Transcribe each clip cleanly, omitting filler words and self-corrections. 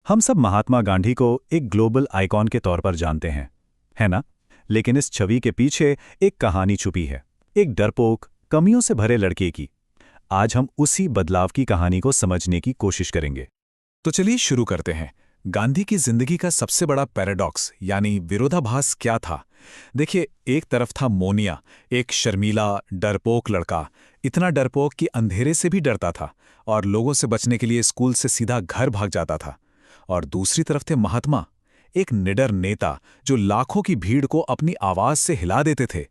हम सब महात्मा गांधी को एक ग्लोबल आइकॉन के तौर पर जानते हैं, है ना? लेकिन इस छवि के पीछे एक कहानी छुपी है, एक डरपोक, कमियों से भरे लड़के की। आज हम उसी बदलाव की कहानी को समझने की कोशिश करेंगे। तो चलिए शुरू करते हैं। गांधी की जिंदगी का सबसे बड़ा पैराडॉक्स यानी विरोधाभास क्या था? देखिए, एक तरफ था मोनिया, एक शर्मीला डरपोक लड़का, इतना डरपोक कि अंधेरे से भी डरता था और लोगों से बचने के लिए स्कूल से सीधा घर भाग जाता था। और दूसरी तरफ थे महात्मा, एक निडर नेता जो लाखों की भीड़ को अपनी आवाज से हिला देते थे।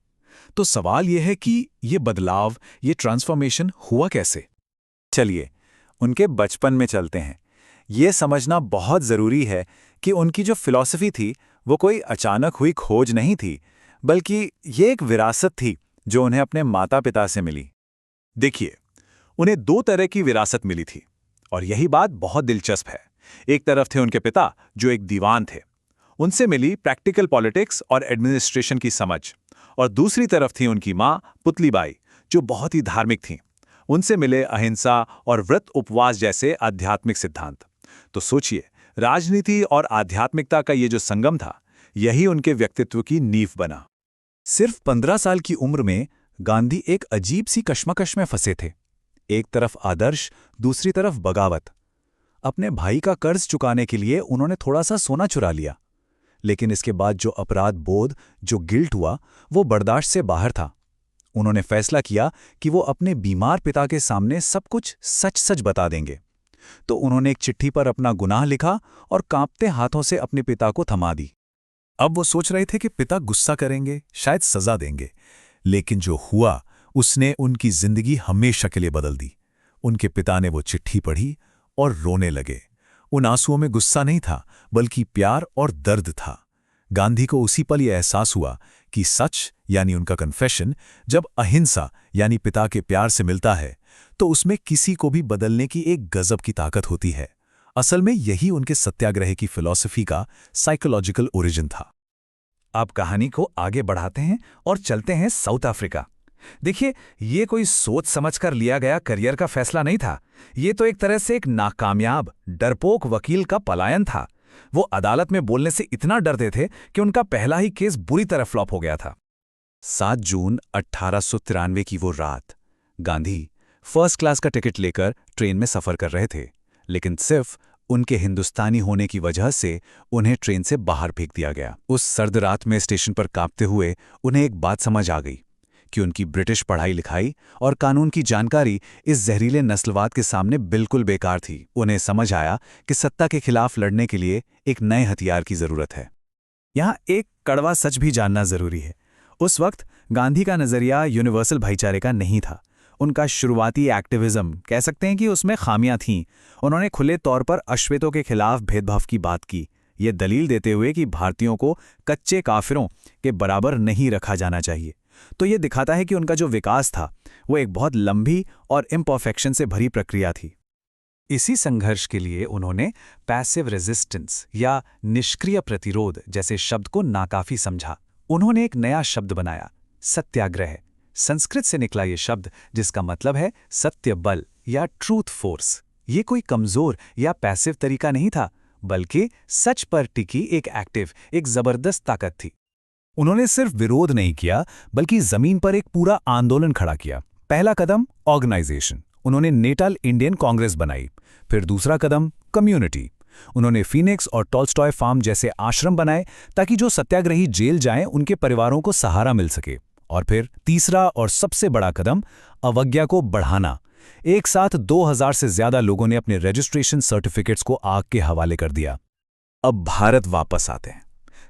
तो सवाल यह है कि ये बदलाव, ये ट्रांसफॉर्मेशन हुआ कैसे? चलिए, उनके बचपन में चलते हैं। ये समझना बहुत ज़रूरी है कि उनकी जो फिलॉसफी थी वो कोई अचानक हुई खोज नहीं थी, बल्कि ये एक विरासत थी जो उन्हें अपने माता पिता से मिली। देखिए, उन्हें दो तरह की विरासत मिली थी और यही बात बहुत दिलचस्प है। एक तरफ थे उनके पिता जो एक दीवान थे, उनसे मिली प्रैक्टिकल पॉलिटिक्स और एडमिनिस्ट्रेशन की समझ, और दूसरी तरफ थी उनकी माँ पुतलीबाई जो बहुत ही धार्मिक थीं। उनसे मिले अहिंसा और व्रत उपवास जैसे आध्यात्मिक सिद्धांत। तो सोचिए, राजनीति और आध्यात्मिकता का ये जो संगम था, यही उनके व्यक्तित्व की नींव बना। सिर्फ 15 साल की उम्र में गांधी एक अजीब सी कश्मकश में फंसे थे। एक तरफ आदर्श, दूसरी तरफ बगावत। अपने भाई का कर्ज चुकाने के लिए उन्होंने थोड़ा सा सोना चुरा लिया, लेकिन इसके बाद जो अपराध बोध, जो गिल्ट हुआ, वो बर्दाश्त से बाहर था। उन्होंने फैसला किया कि वो अपने बीमार पिता के सामने सब कुछ सच सच बता देंगे। तो उन्होंने एक चिट्ठी पर अपना गुनाह लिखा और कांपते हाथों से अपने पिता को थमा दी। अब वो सोच रहे थे कि पिता गुस्सा करेंगे, शायद सजा देंगे, लेकिन जो हुआ उसने उनकी जिंदगी हमेशा के लिए बदल दी। उनके पिता ने वो चिट्ठी पढ़ी और रोने लगे। उन आंसुओं में गुस्सा नहीं था, बल्कि प्यार और दर्द था। गांधी को उसी पल यह एहसास हुआ कि सच यानी उनका कन्फेशन जब अहिंसा यानी पिता के प्यार से मिलता है, तो उसमें किसी को भी बदलने की एक गजब की ताकत होती है। असल में यही उनके सत्याग्रह की फिलॉसफी का साइकोलॉजिकल ओरिजिन था। अब कहानी को आगे बढ़ाते हैं और चलते हैं साउथ अफ्रीका। देखिए, ये कोई सोच समझकर लिया गया करियर का फैसला नहीं था। ये तो एक तरह से एक नाकामयाब डरपोक वकील का पलायन था। वो अदालत में बोलने से इतना डरते थे कि उनका पहला ही केस बुरी तरह फ्लॉप हो गया था। 7 जून 1893 की वो रात, गांधी फर्स्ट क्लास का टिकट लेकर ट्रेन में सफर कर रहे थे, लेकिन सिर्फ उनके हिंदुस्तानी होने की वजह से उन्हें ट्रेन से बाहर फेंक दिया गया। उस सर्द रात में स्टेशन पर कांपते हुए उन्हें एक बात समझ आ गई कि उनकी ब्रिटिश पढ़ाई लिखाई और कानून की जानकारी इस जहरीले नस्लवाद के सामने बिल्कुल बेकार थी। उन्हें समझ आया कि सत्ता के खिलाफ लड़ने के लिए एक नए हथियार की जरूरत है। यहाँ एक कड़वा सच भी जानना जरूरी है। उस वक्त गांधी का नजरिया यूनिवर्सल भाईचारे का नहीं था। उनका शुरुआती एक्टिविज्म, कह सकते हैं कि उसमें खामियां थीं। उन्होंने खुले तौर पर अश्वेतों के खिलाफ भेदभाव की बात की, ये दलील देते हुए कि भारतीयों को कच्चे काफिरों के बराबर नहीं रखा जाना चाहिए। तो ये दिखाता है कि उनका जो विकास था वो एक बहुत लंबी और इम्परफेक्शन से भरी प्रक्रिया थी। इसी संघर्ष के लिए उन्होंने पैसिव रेजिस्टेंस या निष्क्रिय प्रतिरोध जैसे शब्द को नाकाफी समझा। उन्होंने एक नया शब्द बनाया, सत्याग्रह। संस्कृत से निकला ये शब्द, जिसका मतलब है सत्य बल या ट्रूथ फोर्स। ये कोई कमजोर या पैसिव तरीका नहीं था, बल्कि सच पर टिकी एक एक्टिव, एक जबरदस्त ताकत थी। उन्होंने सिर्फ विरोध नहीं किया, बल्कि जमीन पर एक पूरा आंदोलन खड़ा किया। पहला कदम ऑर्गेनाइजेशन, उन्होंने नेटाल इंडियन कांग्रेस बनाई। फिर दूसरा कदम कम्युनिटी, उन्होंने फीनिक्स और टॉल्स्टॉय फार्म जैसे आश्रम बनाए ताकि जो सत्याग्रही जेल जाएं उनके परिवारों को सहारा मिल सके। और फिर तीसरा और सबसे बड़ा कदम अवज्ञा को बढ़ाना। एक साथ 2000 से ज्यादा लोगों ने अपने रजिस्ट्रेशन सर्टिफिकेट्स को आग के हवाले कर दिया। अब भारत वापस आते हैं।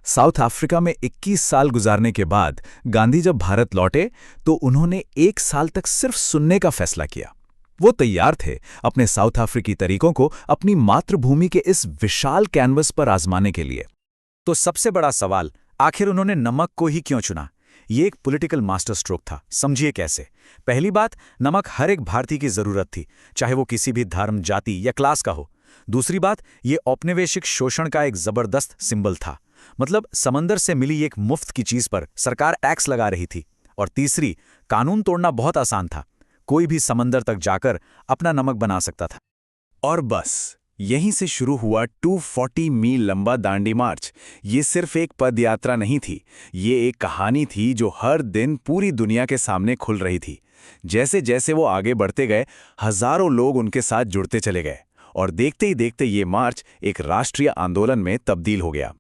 साउथ अफ्रीका में 21 साल गुजारने के बाद गांधी जब भारत लौटे तो उन्होंने 1 साल तक सिर्फ सुनने का फैसला किया। वो तैयार थे अपने साउथ अफ्रीकी तरीकों को अपनी मातृभूमि के इस विशाल कैनवस पर आजमाने के लिए। तो सबसे बड़ा सवाल, आखिर उन्होंने नमक को ही क्यों चुना? ये एक पॉलिटिकल मास्टर स्ट्रोक था। समझिए कैसे। पहली बात, नमक हर एक भारतीय की जरूरत थी, चाहे वो किसी भी धर्म, जाति या क्लास का हो। दूसरी बात, ये औपनिवेशिक शोषण का एक जबरदस्त सिंबल था। मतलब समंदर से मिली एक मुफ्त की चीज पर सरकार टैक्स लगा रही थी। और तीसरी, कानून तोड़ना बहुत आसान था। कोई भी समंदर तक जाकर अपना नमक बना सकता था। और बस यहीं से शुरू हुआ 240 मील लंबा दांडी मार्च। ये सिर्फ एक पद यात्रा नहीं थी, ये एक कहानी थी जो हर दिन पूरी दुनिया के सामने खुल रही थी। जैसे जैसे वो आगे बढ़ते गए, हजारों लोग उनके साथ जुड़ते चले गए और देखते ही देखते ये मार्च एक राष्ट्रीय आंदोलन में तब्दील हो गया।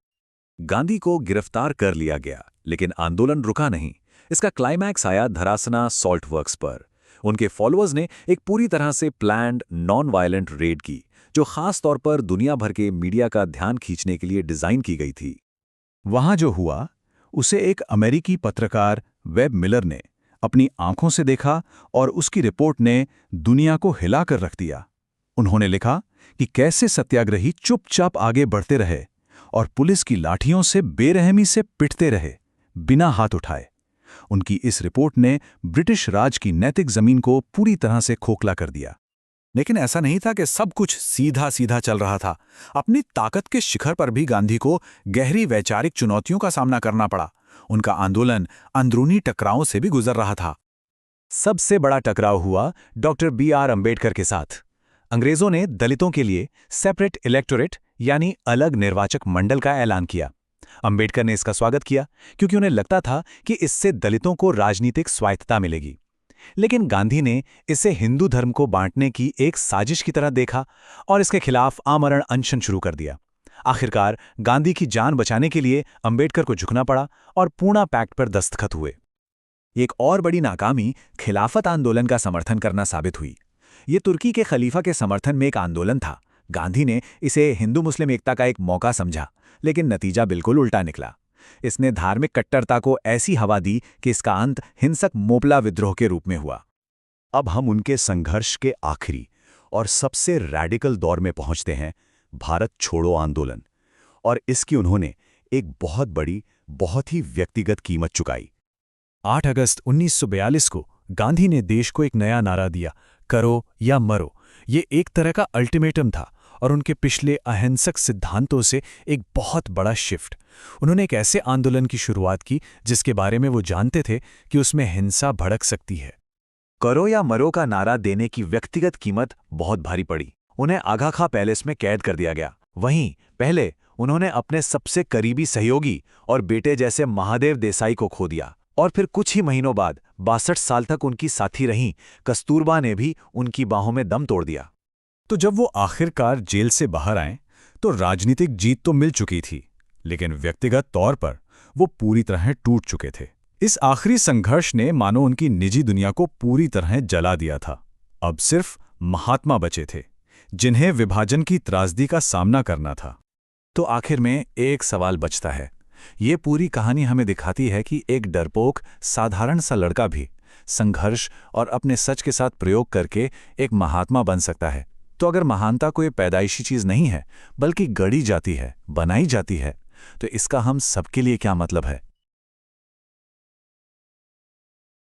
गांधी को गिरफ्तार कर लिया गया, लेकिन आंदोलन रुका नहीं। इसका क्लाइमैक्स आया धरासना सॉल्ट वर्क्स पर। उनके फॉलोअर्स ने एक पूरी तरह से प्लान्ड नॉन वायलेंट रेड की, जो खास तौर पर दुनिया भर के मीडिया का ध्यान खींचने के लिए डिजाइन की गई थी। वहां जो हुआ उसे एक अमेरिकी पत्रकार वेब मिलर ने अपनी आंखों से देखा और उसकी रिपोर्ट ने दुनिया को हिलाकर रख दिया। उन्होंने लिखा कि कैसे सत्याग्रही चुपचाप आगे बढ़ते रहे और पुलिस की लाठियों से बेरहमी से पिटते रहे, बिना हाथ उठाए। उनकी इस रिपोर्ट ने ब्रिटिश राज की नैतिक जमीन को पूरी तरह से खोखला कर दिया। लेकिन ऐसा नहीं था कि सब कुछ सीधा सीधा चल रहा था। अपनी ताकत के शिखर पर भी गांधी को गहरी वैचारिक चुनौतियों का सामना करना पड़ा। उनका आंदोलन अंदरूनी टकरावों से भी गुजर रहा था। सबसे बड़ा टकराव हुआ डॉक्टर B.R. अम्बेडकर के साथ। अंग्रेजों ने दलितों के लिए सेपरेट इलेक्टोरेट यानी अलग निर्वाचक मंडल का ऐलान किया। अम्बेडकर ने इसका स्वागत किया क्योंकि उन्हें लगता था कि इससे दलितों को राजनीतिक स्वायत्तता मिलेगी। लेकिन गांधी ने इसे हिंदू धर्म को बांटने की एक साजिश की तरह देखा और इसके खिलाफ आमरण अनशन शुरू कर दिया। आखिरकार गांधी की जान बचाने के लिए अम्बेडकर को झुकना पड़ा और पूना पैक्ट पर दस्तखत हुए। एक और बड़ी नाकामी खिलाफत आंदोलन का समर्थन करना साबित हुई। ये तुर्की के खलीफा के समर्थन में एक आंदोलन था। गांधी ने इसे हिंदू मुस्लिम एकता का एक मौका समझा, लेकिन नतीजा बिल्कुल उल्टा निकला। इसने धार्मिक कट्टरता को ऐसी हवा दी कि इसका अंत हिंसक मोपला विद्रोह के रूप में हुआ। अब हम उनके संघर्ष के आखिरी और सबसे रैडिकल दौर में पहुंचते हैं, भारत छोड़ो आंदोलन। और इसकी उन्होंने एक बहुत बड़ी, बहुत ही व्यक्तिगत कीमत चुकाई। 8 अगस्त 1942 को गांधी ने देश को एक नया नारा दिया, करो या मरो। ये एक तरह का अल्टीमेटम था और उनके पिछले अहिंसक सिद्धांतों से एक बहुत बड़ा शिफ्ट। उन्होंने एक ऐसे आंदोलन की शुरुआत की जिसके बारे में वो जानते थे कि उसमें हिंसा भड़क सकती है। करो या मरो का नारा देने की व्यक्तिगत कीमत बहुत भारी पड़ी। उन्हें आगा खां पैलेस में कैद कर दिया गया। वहीं पहले उन्होंने अपने सबसे करीबी सहयोगी और बेटे जैसे महादेव देसाई को खो दिया, और फिर कुछ ही महीनों बाद 62 साल तक उनकी साथी रहीं कस्तूरबा ने भी उनकी बाहों में दम तोड़ दिया। तो जब वो आखिरकार जेल से बाहर आए तो राजनीतिक जीत तो मिल चुकी थी, लेकिन व्यक्तिगत तौर पर वो पूरी तरह टूट चुके थे। इस आखिरी संघर्ष ने मानो उनकी निजी दुनिया को पूरी तरह जला दिया था। अब सिर्फ महात्मा बचे थे, जिन्हें विभाजन की त्रासदी का सामना करना था। तो आखिर में एक सवाल बचता है। ये पूरी कहानी हमें दिखाती है कि एक डरपोक साधारण सा लड़का भी संघर्ष और अपने सच के साथ प्रयोग करके एक महात्मा बन सकता है। तो अगर महानता कोई पैदाइशी चीज नहीं है, बल्कि गढ़ी जाती है, बनाई जाती है, तो इसका हम सबके लिए क्या मतलब है?